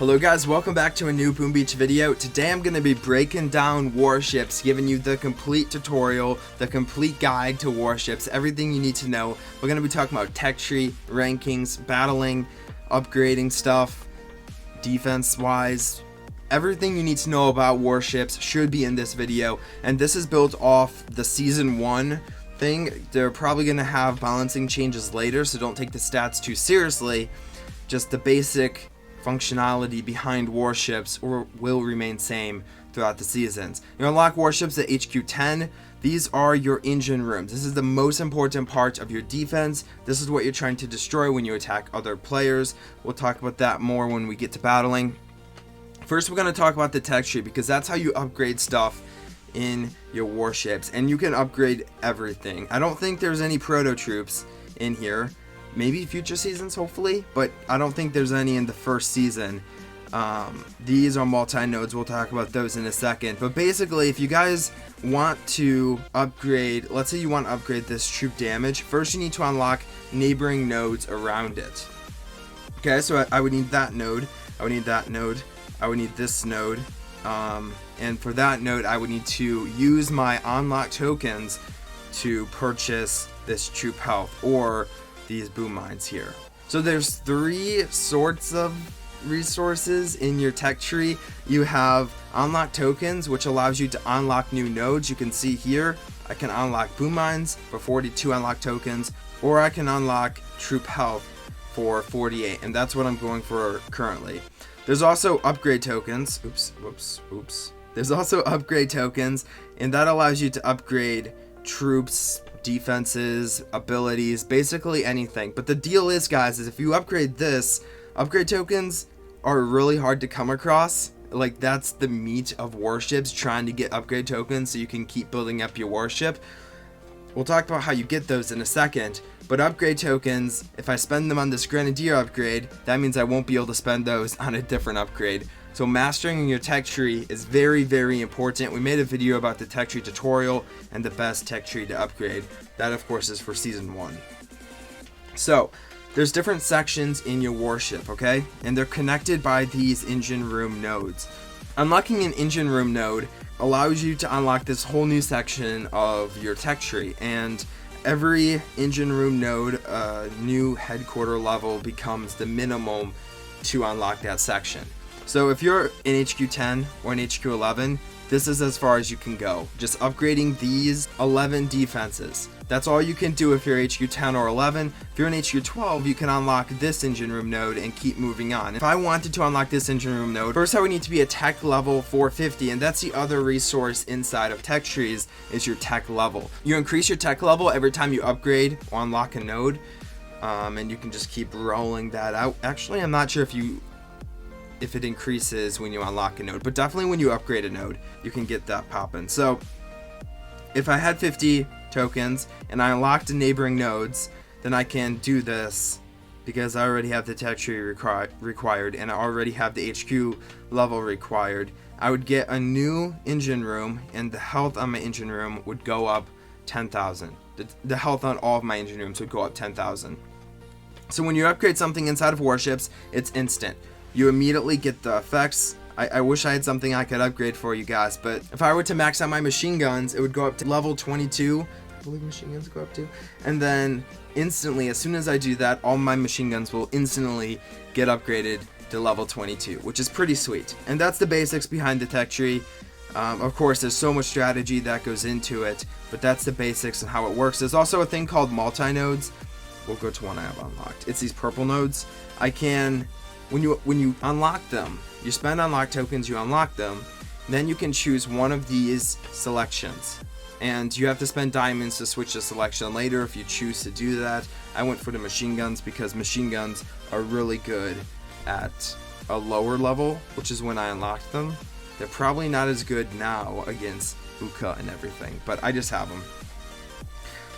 Hello guys, welcome back to a new Boom Beach video. Today I'm going to be breaking down Warships, giving you the complete tutorial, the complete guide to Warships, everything you need to know. We're going to be talking about tech tree, rankings, battling, upgrading stuff, defense wise. Everything you need to know about Warships should be in this video, and this is built off the season 1 thing. They're probably going to have balancing changes later, so don't take the stats too seriously. Just the basic functionality behind Warships will remain same throughout the seasons. You unlock Warships at HQ 10. These are your engine rooms. This is the most important part of your defense. This is what you're trying to destroy when you attack other players. We'll talk about that more when we get to battling. First, we're going to talk about the tech tree, because that's how you upgrade stuff in your Warships, and you can upgrade everything. I don't think there's any proto troops in here. Maybe future seasons, hopefully, but I don't think there's any in the first season. These are multi-nodes. We'll talk about those in a second. But basically, if you guys want to upgrade, let's say you want to upgrade this troop damage, first you need to unlock neighboring nodes around it. Okay, so I would need that node. I would need that node. I would need this node. And for that node, I would need to use my unlock tokens to purchase this troop health, or these boom mines here. So there's 3 sorts of resources in your tech tree. You have unlock tokens, which allows you to unlock new nodes. You can see here I can unlock boom mines for 42 unlock tokens, or I can unlock troop health for 48, and that's what I'm going for currently. There's also upgrade tokens. There's also upgrade tokens, and that allows you to upgrade troops, defenses, abilities, basically anything. But the deal is, guys, is if you upgrade this, upgrade tokens are really hard to come across. Like, that's the meat of Warships, trying to get upgrade tokens so you can keep building up your warship. We'll talk about how you get those in a second, but upgrade tokens, if I spend them on this Grenadier upgrade, that means I won't be able to spend those on a different upgrade. So mastering your tech tree is very, very important. We made a video about the tech tree tutorial and the best tech tree to upgrade. That, of course, is for season 1. So there's different sections in your warship, okay? And they're connected by these engine room nodes. Unlocking an engine room node allows you to unlock this whole new section of your tech tree, and every engine room node, new headquarter level, becomes the minimum to unlock that section. So if you're in HQ 10 or in HQ 11, this is as far as you can go. Just upgrading these 11 defenses. That's all you can do if you're HQ 10 or 11. If you're in HQ 12, you can unlock this engine room node and keep moving on. If I wanted to unlock this engine room node, first I would need to be a tech level 450, and that's the other resource inside of tech trees, is your tech level. You increase your tech level every time you upgrade or unlock a node, and you can just keep rolling that out. Actually, I'm not sure if it increases when you unlock a node, but definitely when you upgrade a node, you can get that popping. So if I had 50 tokens and I unlocked neighboring nodes, then I can do this because I already have the tech tree required, and I already have the HQ level required. I would get a new engine room, and the health on my engine room would go up 10,000. The health on all of my engine rooms would go up 10,000. So when you upgrade something inside of Warships, it's instant. You immediately get the effects. I wish I had something I could upgrade for you guys, but if I were to max out my machine guns, it would go up to level 22. I believe machine guns go up to. And then instantly, as soon as I do that, all my machine guns will instantly get upgraded to level 22, which is pretty sweet. And that's the basics behind the tech tree. Of course, there's so much strategy that goes into it, but that's the basics and how it works. There's also a thing called multi-nodes. We'll go to one I have unlocked. It's these purple nodes. I can... When you unlock them, you spend unlock tokens, you unlock them, then you can choose one of these selections. And you have to spend diamonds to switch the selection later if you choose to do that. I went for the machine guns because machine guns are really good at a lower level, which is when I unlocked them. They're probably not as good now against Uka and everything, but I just have them.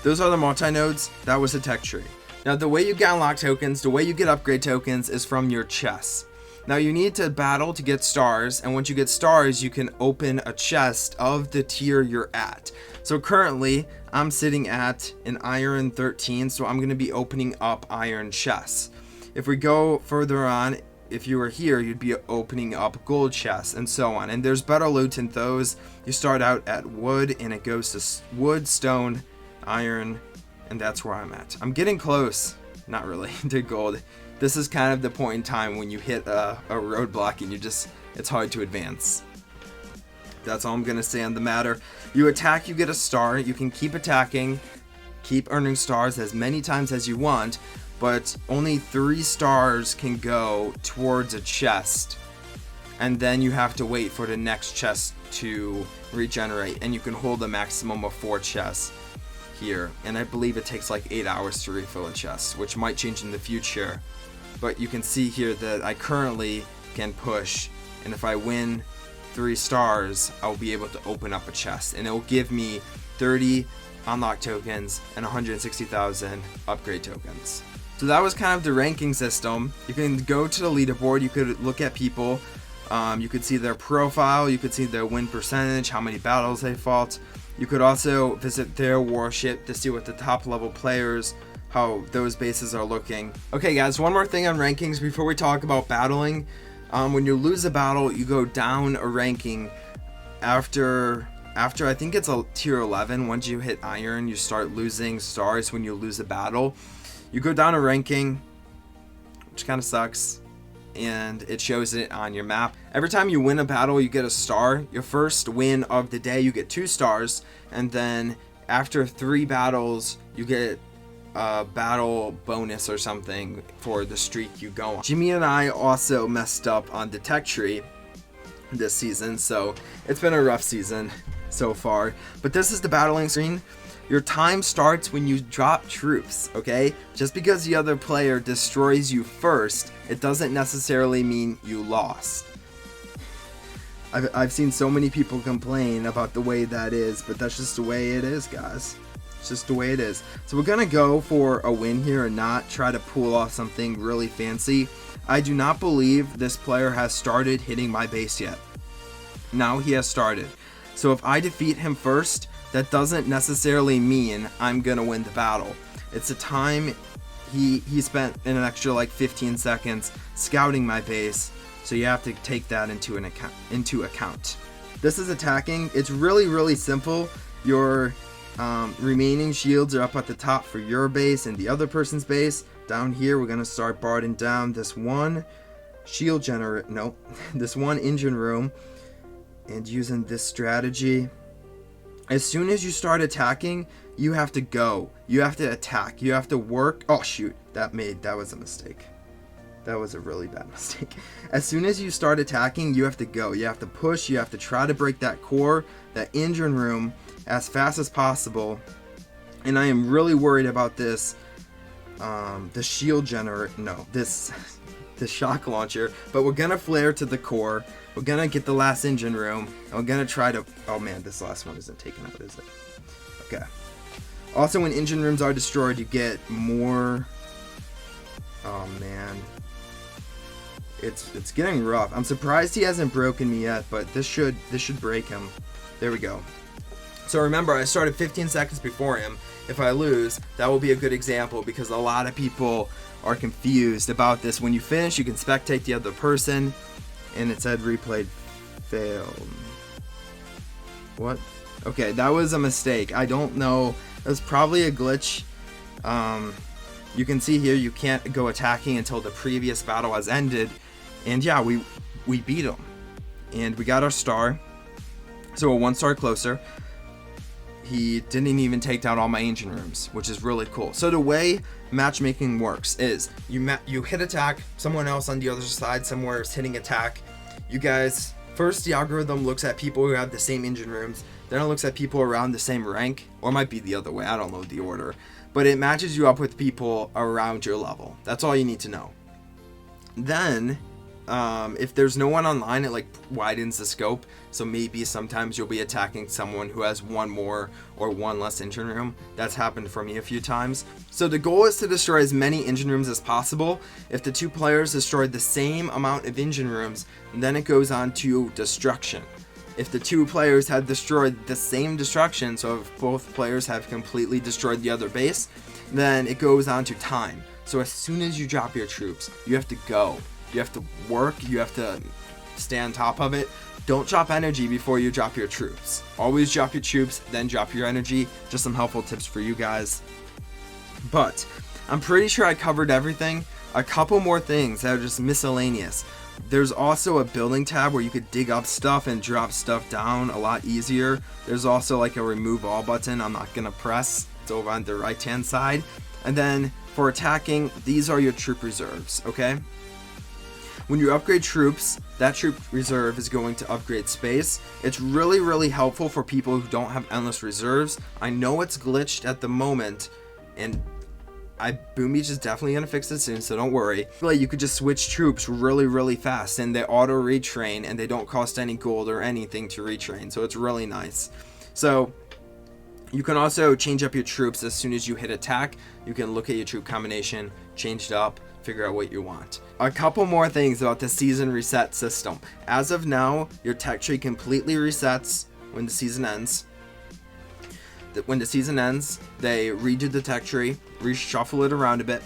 Those are the multi-nodes. That was the tech tree. Now, the way you get unlock tokens, the way you get upgrade tokens is from your chests. Now, you need to battle to get stars, and once you get stars, you can open a chest of the tier you're at. So currently, I'm sitting at an iron 13, so I'm going to be opening up iron chests. If we go further on, if you were here, you'd be opening up gold chests and so on. And there's better loot in those. You start out at wood, and it goes to wood, stone, iron, and that's where I'm at. I'm getting close, not really, to gold. This is kind of the point in time when you hit a roadblock and it's hard to advance. That's all I'm gonna say on the matter. You attack, you get a star. You can keep attacking, keep earning stars as many times as you want, but only 3 stars can go towards a chest, and then you have to wait for the next chest to regenerate, and you can hold a maximum of 4 chests here, and I believe it takes like 8 hours to refill a chest, which might change in the future. But you can see here that I currently can push, and if I win 3 stars, I'll be able to open up a chest, and it will give me 30 unlock tokens and 160,000 upgrade tokens. So that was kind of the ranking system. You can go to the leaderboard, you could look at people, you could see their profile, you could see their win percentage, how many battles they fought. You could also visit their warship to see what the top level players, how those bases are looking. Okay guys, one more thing on rankings before we talk about battling. When you lose a battle, you go down a ranking after I think it's a tier 11. Once you hit iron, you start losing stars when you lose a battle. You go down a ranking, which kind of sucks, and it shows it on your map. Every time you win a battle, you get a star. Your first win of the day, you get 2 stars, and then after 3 battles, you get a battle bonus or something for the streak you go on. Jimmy and I also messed up on the tech tree this season, so it's been a rough season so far. But this is the battling screen. Your time starts when you drop troops, okay? Just because the other player destroys you first, it doesn't necessarily mean you lost. I've seen so many people complain about the way that is, but that's just the way it is, guys. It's just the way it is. So we're gonna go for a win here and not try to pull off something really fancy. I do not believe this player has started hitting my base yet. Now he has started. So if I defeat him first, that doesn't necessarily mean I'm gonna win the battle. It's a time he spent an extra like 15 seconds scouting my base, so you have to take that into account. This is attacking. It's really simple. Your remaining shields are up at the top for your base and the other person's base. Down here, we're gonna start barding down this one shield this one engine room, and using this strategy. As soon as you start attacking, you have to go. You have to attack. You have to work. Oh shoot, that was a mistake. That was a really bad mistake. As soon as you start attacking, you have to go. You have to push. You have to try to break that core, that engine room, as fast as possible. And I am really worried about this. The shield the shock launcher. But we're gonna flare to the core. We're gonna get the last engine room, and we're gonna try to. Oh man, this last one isn't taken out, is it? Okay. Also, when engine rooms are destroyed, you get more. Oh man. It's getting rough. I'm surprised he hasn't broken me yet, but this should break him. There we go. So remember, I started 15 seconds before him. If I lose, that will be a good example, because a lot of people are confused about this. When you finish, you can spectate the other person, and it said replayed failed. What? Okay, that was a mistake. I don't know. It was probably a glitch. You can see here you can't go attacking until the previous battle has ended. And yeah, we beat him. And we got our star. So we're 1 star closer. He didn't even take down all my engine rooms, which is really cool. So the way matchmaking works is you hit attack, someone else on the other side somewhere is hitting attack. You guys, first the algorithm looks at people who have the same engine rooms, then it looks at people around the same rank, or it might be the other way, I don't know the order. But it matches you up with people around your level. That's all you need to know. Then, if there's no one online, it like widens the scope. So maybe sometimes you'll be attacking someone who has 1 more or 1 less engine room. That's happened for me a few times. So the goal is to destroy as many engine rooms as possible. If the 2 players destroyed the same amount of engine rooms, then it goes on to destruction. If the 2 players have destroyed the same destruction, so if both players have completely destroyed the other base, then it goes on to time. So as soon as you drop your troops, you have to go. You have to work. You have to stay on top of it. Don't drop energy before you drop your troops. Always drop your troops, then drop your energy. Just some helpful tips for you guys. But I'm pretty sure I covered everything. A couple more things that are just miscellaneous. There's also a building tab where you could dig up stuff and drop stuff down a lot easier. There's also like a remove all button I'm not gonna press. It's over on the right hand side. And then for attacking, these are your troop reserves, okay? When you upgrade troops, that troop reserve is going to upgrade space. It's really, really helpful for people who don't have endless reserves. I know it's glitched at the moment, and Boom Beach is definitely going to fix it soon, so don't worry. Like, you could just switch troops really, really fast, and they auto retrain, and they don't cost any gold or anything to retrain, so it's really nice. So you can also change up your troops as soon as you hit attack. You can look at your troop combination, change it up, figure out what you want. A couple more things about the season reset system. As of now, your tech tree completely resets when the season ends. When the season ends, they redo the tech tree, reshuffle it around a bit,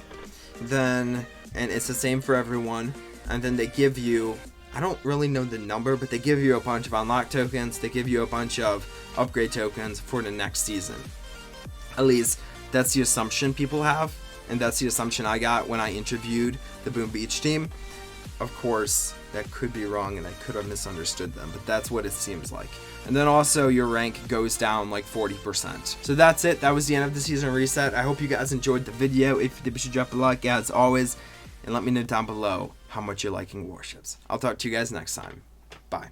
and it's the same for everyone. And then they give you, I don't really know the number, but they give you a bunch of unlock tokens. They give you a bunch of upgrade tokens for the next season. At least that's the assumption people have. And that's the assumption I got when I interviewed the Boom Beach team. Of course, that could be wrong and I could have misunderstood them, but that's what it seems like. And then also your rank goes down like 40%. So that's it. That was the end of the season reset. I hope you guys enjoyed the video. If you did, be sure to drop a like as always, and let me know down below how much you're liking Warships. I'll talk to you guys next time. Bye.